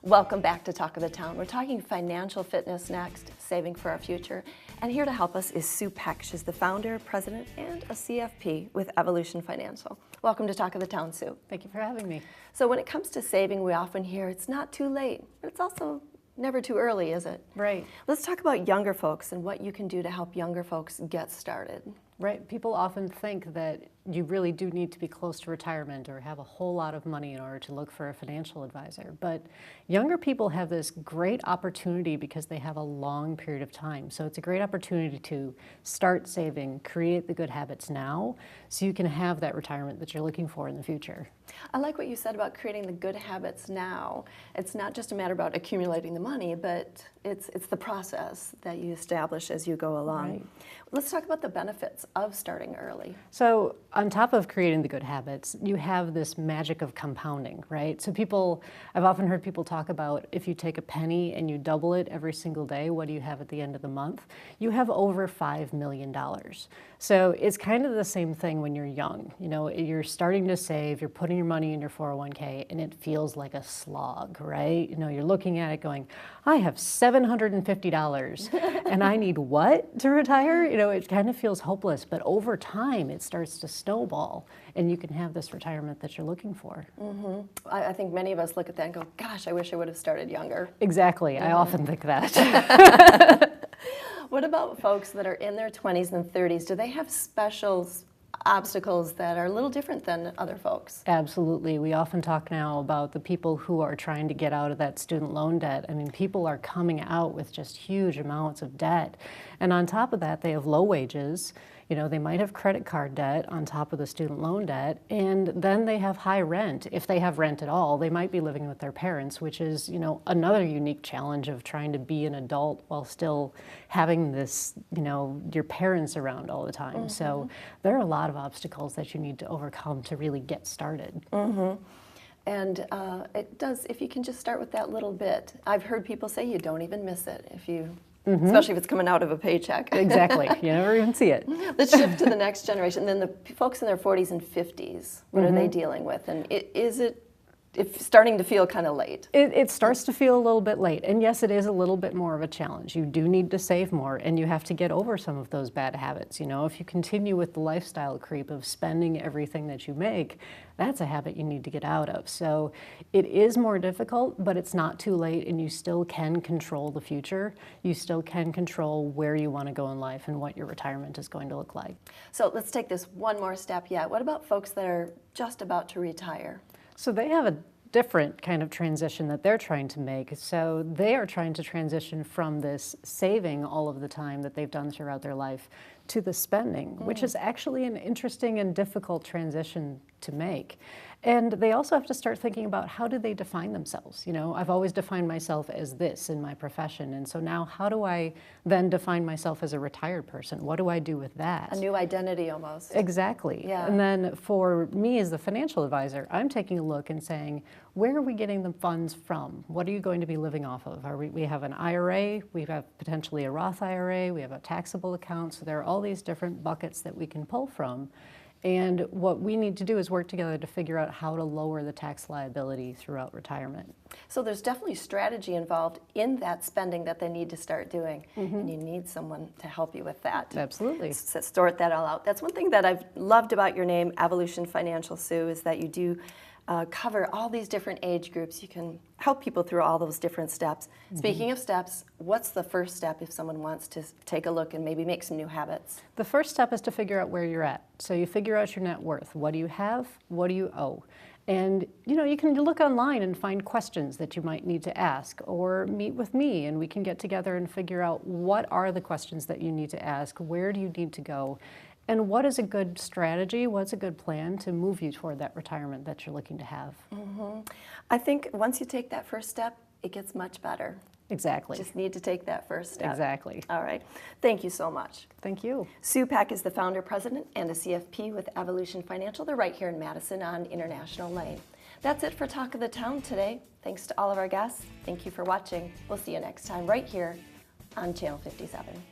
Welcome back to Talk of the Town. We're talking financial fitness next, saving for our future. And here to help us is Sue Peck. She's the founder, president, and a CFP with Evolution Financial. Welcome to Talk of the Town, Sue. Thank you for having me. So when it comes to saving, we often hear it's not too late, but it's also never too early, is it? Right. Let's talk about younger folks and what you can do to help younger folks get started. Right. People often think that you really do need to be close to retirement or have a whole lot of money in order to look for a financial advisor. But younger people have this great opportunity because they have a long period of time. So it's a great opportunity to start saving, create the good habits now, so you can have that retirement that you're looking for in the future. I like what you said about creating the good habits now. It's not just a matter about accumulating the money, but it's the process that you establish as you go along. Right. Let's talk about the benefits of starting early. So on top of creating the good habits, you have this magic of compounding, right? So I've often heard people talk about if you take a penny and you double it every single day, what do you have at the end of the month? You have over $5 million. So it's kind of the same thing when you're young. You know, you're starting to save, you're putting your money in your 401k, and it feels like a slog, right? You know, you're looking at it going, I have $750 and I need what to retire? You know, it kind of feels hopeless, but over time it starts to snowball and you can have this retirement that you're looking for. Mm-hmm. I think many of us look at that and go, gosh, I wish I would have started younger. Exactly. Mm-hmm. I often think that. What about folks that are in their 20s and 30s? Do they have special obstacles that are a little different than other folks? Absolutely. We often talk now about the people who are trying to get out of that student loan debt. I mean, people are coming out with just huge amounts of debt. And on top of that, they have low wages. You know, they might have credit card debt on top of the student loan debt, and then they have high rent. If they have rent at all, they might be living with their parents, which is, you know, another unique challenge of trying to be an adult while still having this, you know, your parents around all the time. Mm-hmm. So there are a lot of obstacles that you need to overcome to really get started. Mm-hmm. And it does, if you can just start with that little bit. I've heard people say you don't even miss it if you especially if it's coming out of a paycheck. Exactly. You never even see it. Let's shift to the next generation. Then the folks in their 40s and 50s, what are they dealing with? And is it starting to feel kind of late? It starts to feel a little bit late. And yes, it is a little bit more of a challenge. You do need to save more, and you have to get over some of those bad habits. You know, if you continue with the lifestyle creep of spending everything that you make, that's a habit you need to get out of. So it is more difficult, but it's not too late, and you still can control the future. You still can control where you want to go in life and what your retirement is going to look like. So let's take this one more step yet. What about folks that are just about to retire? So they have a different kind of transition that they're trying to make. So they are trying to transition from this saving all of the time that they've done throughout their life to the spending, which is actually an interesting and difficult transition to make. And they also have to start thinking about how do they define themselves. You know, I've always defined myself as this in my profession, and so now how do I then define myself as a retired person? What do I do with that? A new identity almost. Exactly. Yeah. And then for me as the financial advisor, I'm taking a look and saying, where are we getting the funds from? What are you going to be living off of? We have an IRA, we have potentially a Roth IRA, we have a taxable account, so there are all these different buckets that we can pull from. And what we need to do is work together to figure out how to lower the tax liability throughout retirement. So there's definitely strategy involved in that spending that they need to start doing. And you need someone to help you with that. Absolutely. Sort that all out. That's one thing that I've loved about your name, Evolution Financial, Sue, is that you do cover all these different age groups. You can help people through all those different steps. Speaking of steps, what's the first step if someone wants to take a look and maybe make some new habits? The first step is to figure out where you're at. So you figure out your net worth. What do you have? What do you owe? And you know, you can look online and find questions that you might need to ask, or meet with me and we can get together and figure out what are the questions that you need to ask, where do you need to go, and what is a good strategy, what's a good plan to move you toward that retirement that you're looking to have. I think once you take that first step, it gets much better. Exactly. Just need to take that first step. Exactly. All right. Thank you so much. Thank you. Sue Peck is the founder, president, and a CFP with Evolution Financial. They're right here in Madison on International Lane. That's it for Talk of the Town today. Thanks to all of our guests. Thank you for watching. We'll see you next time right here on Channel 57.